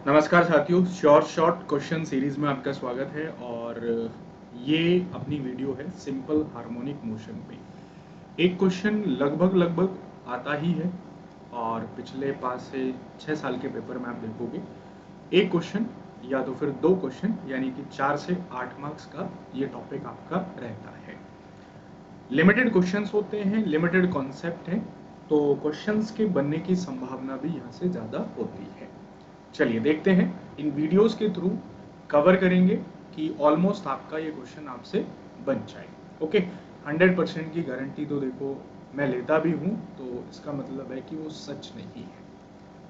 नमस्कार साथियों, short question series में आपका स्वागत है। और ये अपनी वीडियो है सिंपल हार्मोनिक मोशन पे। एक क्वेश्चन लगभग आता ही है और पिछले 5 से 6 साल के पेपर में आप देखोगे एक क्वेश्चन या तो फिर 2 क्वेश्चन यानी कि 4 से 8 मार्क्स का ये टॉपिक आपका रहता है। लिमिटेड क्वेश्चंस होते हैं, लिमिटेड कॉन्सेप्ट है, तो क्वेश्चंस के बनने की संभावना भी यहाँ से ज़्यादा होती है। चलिए देखते हैं, इन वीडियोस के थ्रू कवर करेंगे कि ऑलमोस्ट आपका ये क्वेश्चन आपसे बन जाए। ओके, 100% की गारंटी तो देखो मैं लेता भी हूँ, तो इसका मतलब है कि वो सच नहीं है।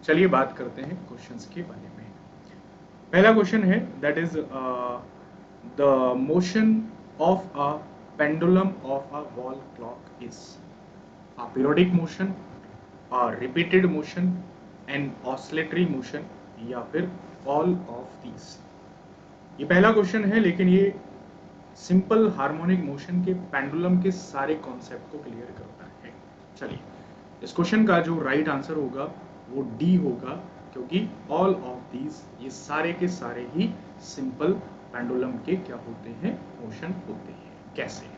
चलिए बात करते हैं क्वेश्चंस के बारे में। पहला क्वेश्चन है that is the motion of a pendulum of a wall clock is a periodic motion, a repeated motion, an oscillatory motion या फिर all of these। ये पहला क्वेश्चन है, लेकिन ये सिंपल हार्मोनिक मोशन के पेंडुलम के सारे कॉन्सेप्ट को क्लियर करता है। चलिए, इस क्वेश्चन का जो राइट आंसर होगा वो डी होगा, क्योंकि ऑल ऑफ दीज ये सारे के सारे ही सिंपल पेंडुलम के क्या होते हैं, मोशन होते हैं। कैसे?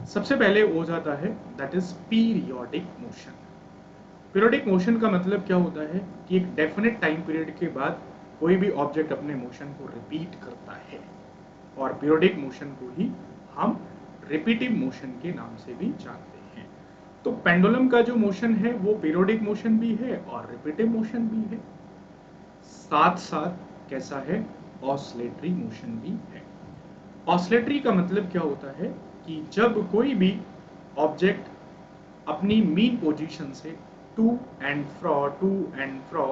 सबसे पहले हो जाता है that is periodic motion. Periodic motion का मतलब क्या होता है कि एक डेफिनेट टाइम पीरियड के बाद कोई भी ऑब्जेक्ट अपने मोशन को रिपीट करता है, और पीरियोडिक मोशन को ही हम रिपीटिव मोशन के नाम से भी जानते हैं। तो पेंडुलम का जो मोशन है वो पीरियोडिक मोशन भी है और रिपीटिव मोशन भी है, साथ साथ कैसा है, ऑसिलेटरी मोशन भी है। ऑसिलेटरी का मतलब क्या होता है कि जब कोई भी ऑब्जेक्ट अपनी मीन पोजीशन से टू एंड फ्रॉ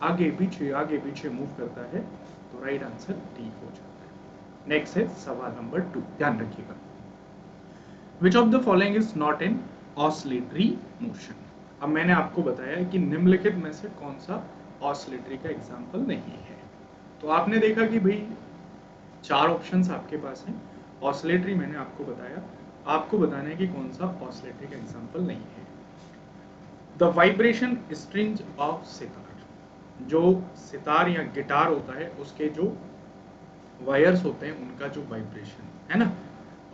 आगे पीछे मूव करता है, तो राइट आंसर डी हो जाता है। नेक्स्ट है सवाल नंबर 2, ध्यान रखिएगा। Which of the following is not in oscillatory motion. अब मैंने आपको बताया कि निम्नलिखित में से कौन सा ऑसिलेटरी का एग्जाम्पल नहीं है। तो आपने देखा कि भाई 4 ऑप्शंस आपके पास हैं। ऑसिलेटरी मैंने आपको बताया, आपको बताना है कि कौन सा ऑसिलेटरी का एग्जाम्पल नहीं है। The vibration strings of sitar, जो सितार या गिटार होता है उसके जो वायर्स होते हैं उनका जो वाइब्रेशन है ना,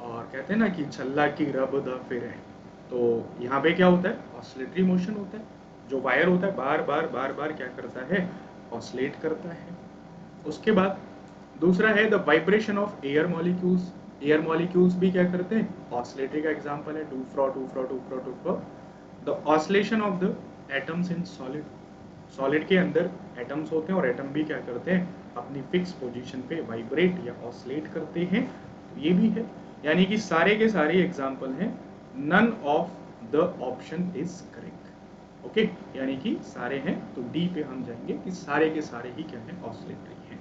और कहते हैं ना कि छल्ला की रब द फिर है, तो यहाँ पे क्या होता है, ऑसिलेटरी मोशन होता है। जो वायर होता है बार बार क्या करता है, ऑसिलेट करता है। उसके बाद दूसरा है the vibration of air molecules. Air molecules भी क्या करते हैं, ऑसिलेटरी का एग्जांपल है, to fro to fro to fro to fro. The oscillation of the atoms in solid. Solid के अंदर एटम्स होते हैं और एटम भी क्या करते हैं, अपनी फिक्स पोजीशन पे वाइब्रेट या ऑसिलेट करते हैं, तो ये भी है। यानी कि सारे के सारे एग्जांपल हैं, none of the option is correct. Okay, यानी कि सारे हैं, तो डी पे हम जाएंगे कि सारे के सारे ही क्या है, ऑसिलेटरी हैं।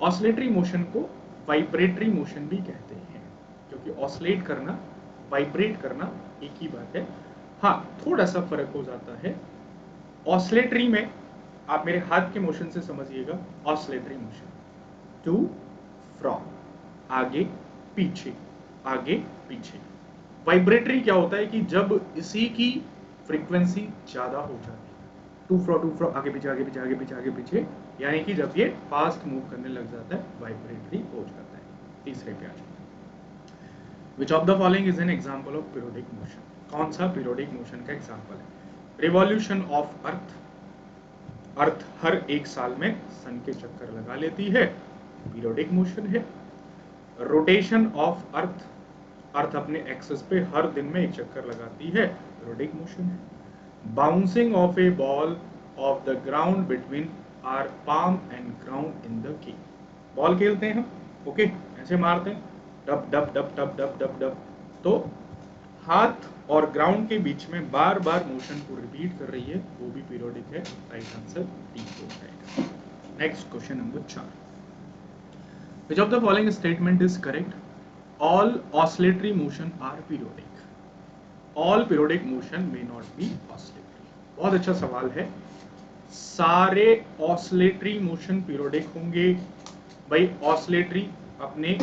ऑसिलेटरी मोशन को वाइब्रेटरी मोशन भी कहते हैं, क्योंकि ऑसिलेट करना, वाइब्रेट करना एक ही बात है। हाँ, थोड़ा सा फर्क हो जाता है। ऑसिलेटरी में आप मेरे हाथ के मोशन से समझिएगा, ऑसिलेटरी मोशन टू फ्रॉम, आगे पीछे आगे पीछे। वाइब्रेटरी क्या होता है कि जब इसी की फ्रीक्वेंसी ज्यादा हो जाती है, टू फ्रॉ आगे पीछे आगे पीछे आगे पीछे आगे पीछे, यानी कि जब ये फास्ट मूव करने लग जाता है वाइब्रेटरी हो जाता है। तीसरे पे आ जाता है, which of the following is an example of periodic motion. कौन सा पीरियोडिक मोशन का एग्जांपल है? रिवॉल्यूशन ऑफ अर्थ, अर्थ हर 1 साल में सन के चक्कर लगा लेती है, पीरियोडिक मोशन है। रोटेशन ऑफ अर्थ, अर्थ अपने एक्सिस पे हर दिन में एक चक्कर लगाती है, पीरियोडिक मोशन है। Bouncing off a ball off the ground between our palm and ground in the game. Ball खेलते हैं हम, ओके, ऐसे मारते हैं, डब डब डब डब डब डब डब, तो हाथ और ग्राउंड के बीच में बार बार मोशन को रिपीट कर रही है, वो भी पीरियोडिक है। राइट आंसर डी हो जाएगा। Next question number 4, which of the following statement is correct? All oscillatory motion are periodic. All periodic motion may not be oscillatory. बहुत अच्छा सवाल है। सारे ऑसिलेटरी मोशन पीरियोडिक होंगे भाई। ऑसिलेटरी अपने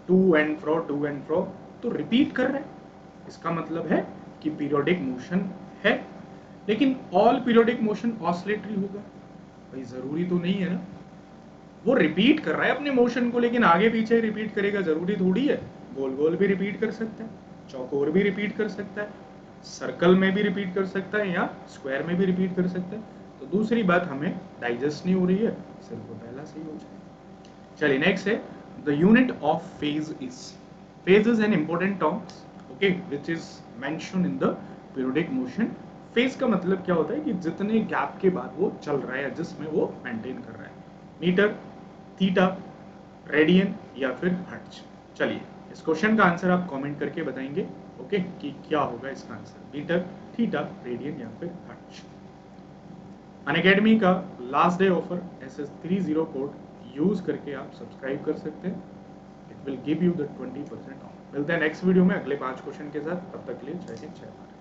टू एंड फ्रो तो रिपीट कर रहे हैं, इसका मतलब है कि पीरियोडिक मोशन है। लेकिन ऑल पीरियोडिक मोशन ऑसिलेटरी होगा भाई, जरूरी तो नहीं है ना। वो रिपीट कर रहा है अपने मोशन को, लेकिन आगे पीछे रिपीट करेगा जरूरी थोड़ी है। गोल गोल भी रिपीट कर सकता है, चौकोर भी रिपीट कर सकता है, सर्कल में भी रिपीट कर सकता है, या स्क्वायर में भी रिपीट कर सकता है। तो दूसरी बात हमें डाइजेस्ट नहीं हो रही है, सिर्फ वो पहला सही हो जाए। चलिए नेक्स्ट है, the unit of phase is. Phase is an important terms, okay, which is mention in the periodic motion. Phase का मतलब क्या होता है कि जितने गैप के बाद वो चल रहा है, जिसमें वो मेंटेन कर रहा है। मीटर, थीटा, रेडियन या फिर हर्ट्ज। चलिए इस क्वेश्चन का आंसर आप कमेंट करके बताएंगे, ओके, कि क्या होगा इसका आंसर, मीटर, थीटा, रेडियन या फिर हर्ट्ज। अनअकैडमी का last day offer SS30 code use करके आप सब्सक्राइब कर सकते हैं। It will give you the 20% of. मिलते हैं नेक्स्ट वीडियो में अगले 5 क्वेश्चन के साथ। तब तक के लिए जय हिंद, जय भारत।